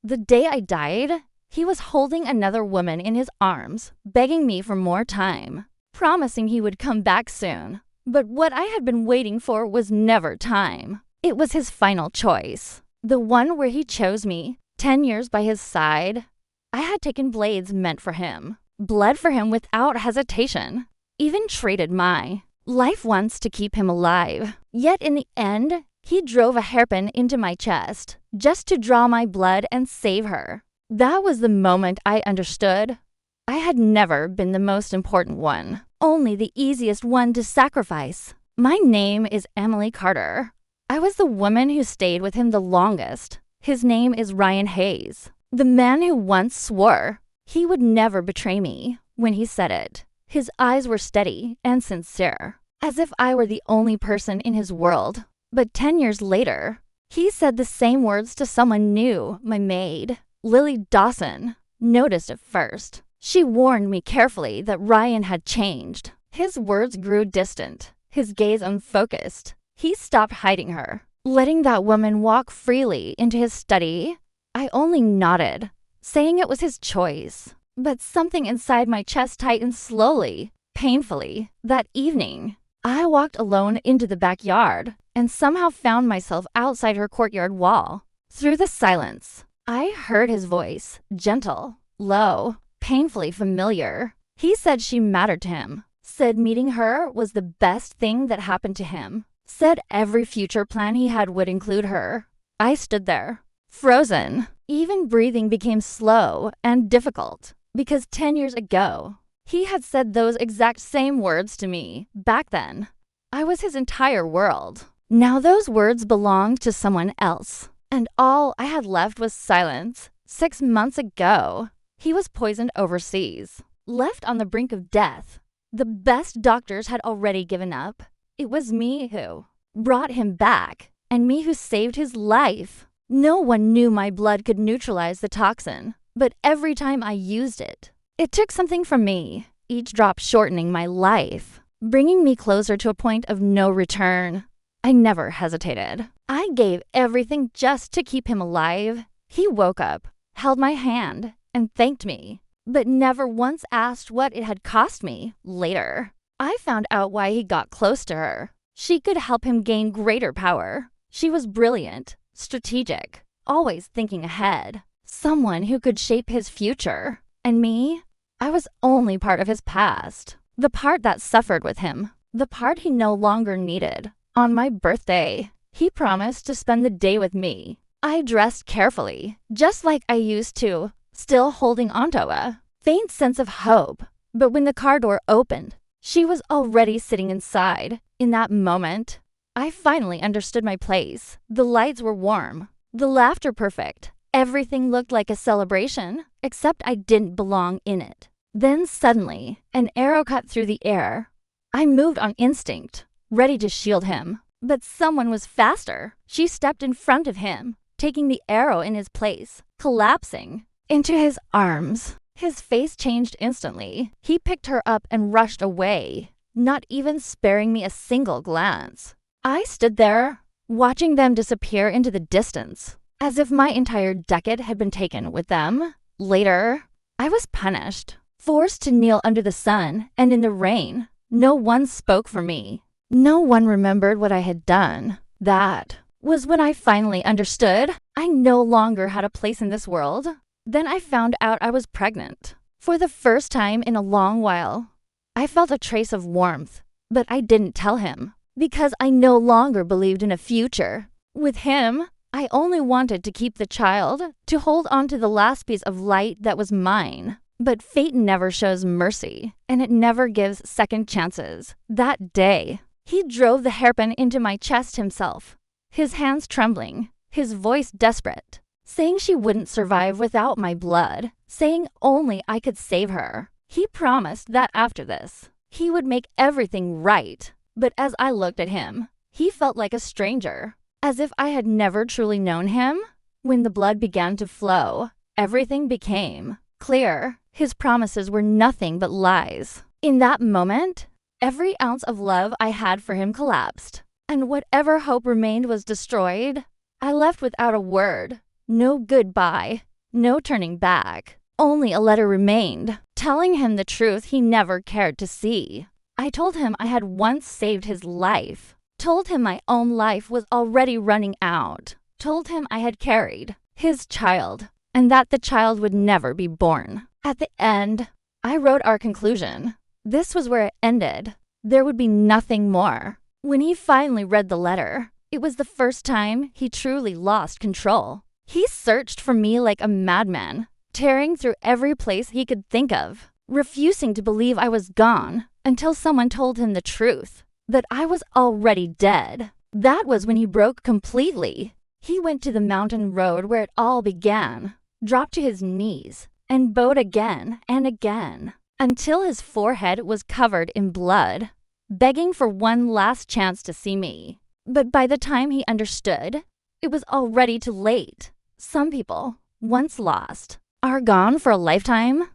The day I died, he was holding another woman in his arms, begging me for more time, promising he would come back soon. But what I had been waiting for was never time. It was his final choice. The one where he chose me, 10 years by his side. I had taken blades meant for him, bled for him without hesitation, even traded my life once to keep him alive. Yet in the end, he drove a hairpin into my chest just to draw my blood and save her. That was the moment I understood. I had never been the most important one, only the easiest one to sacrifice. My name is Emily Carter. I was the woman who stayed with him the longest. His name is Ryan Hayes, the man who once swore he would never betray me when he said it. His eyes were steady and sincere, as if I were the only person in his world. But 10 years later, he said the same words to someone new. My maid, Lily Dawson, noticed it first. She warned me carefully that Ryan had changed. His words grew distant, his gaze unfocused. He stopped hiding her, letting that woman walk freely into his study. I only nodded, saying it was his choice. But something inside my chest tightened slowly, painfully. That evening, I walked alone into the backyard and somehow found myself outside her courtyard wall. Through the silence, I heard his voice, gentle, low, painfully familiar. He said she mattered to him, said meeting her was the best thing that happened to him, said every future plan he had would include her. I stood there, frozen. Even breathing became slow and difficult, because 10 years ago, he had said those exact same words to me. Back then, I was his entire world. Now those words belonged to someone else, and all I had left was silence. 6 months ago, he was poisoned overseas, left on the brink of death. The best doctors had already given up. It was me who brought him back, and me who saved his life. No one knew my blood could neutralize the toxin, but every time I used it, it took something from me, each drop shortening my life, bringing me closer to a point of no return. I never hesitated. I gave everything just to keep him alive. He woke up, held my hand, and thanked me, but never once asked what it had cost me later. I found out why he got close to her. She could help him gain greater power. She was brilliant, strategic, always thinking ahead. Someone who could shape his future. And me? I was only part of his past. The part that suffered with him. The part he no longer needed. On my birthday, he promised to spend the day with me. I dressed carefully, just like I used to, still holding onto a faint sense of hope. But when the car door opened, she was already sitting inside. In that moment, I finally understood my place. The lights were warm, the laughter perfect. Everything looked like a celebration, except I didn't belong in it. Then suddenly, an arrow cut through the air. I moved on instinct, ready to shield him. But someone was faster. She stepped in front of him, taking the arrow in his place, collapsing into his arms. His face changed instantly. He picked her up and rushed away, not even sparing me a single glance. I stood there, watching them disappear into the distance, as if my entire decade had been taken with them. Later, I was punished, forced to kneel under the sun and in the rain. No one spoke for me. No one remembered what I had done. That was when I finally understood I no longer had a place in this world. Then I found out I was pregnant. For the first time in a long while, I felt a trace of warmth, but I didn't tell him because I no longer believed in a future. With him, I only wanted to keep the child, to hold on to the last piece of light that was mine. But fate never shows mercy, and it never gives second chances. That day, he drove the hairpin into my chest himself, his hands trembling, his voice desperate, saying she wouldn't survive without my blood, saying only I could save her. He promised that after this, he would make everything right. But as I looked at him, he felt like a stranger, as if I had never truly known him. When the blood began to flow, everything became clear. His promises were nothing but lies. In that moment, every ounce of love I had for him collapsed, and whatever hope remained was destroyed. I left without a word. No goodbye, No turning back. Only a letter remained, telling him the truth he never cared to see. I told him I had once saved his life. Told him my own life was already running out. Told him I had carried his child, and that the child would never be born. At the end, I wrote our conclusion. This was where it ended. There would be nothing more. When he finally read the letter, it was the first time he truly lost control. He searched for me like a madman, tearing through every place he could think of, refusing to believe I was gone until someone told him the truth, that I was already dead. That was when he broke completely. He went to the mountain road where it all began, dropped to his knees, and bowed again and again, until his forehead was covered in blood, begging for one last chance to see me. But by the time he understood, it was already too late. Some people, once lost, are gone for a lifetime.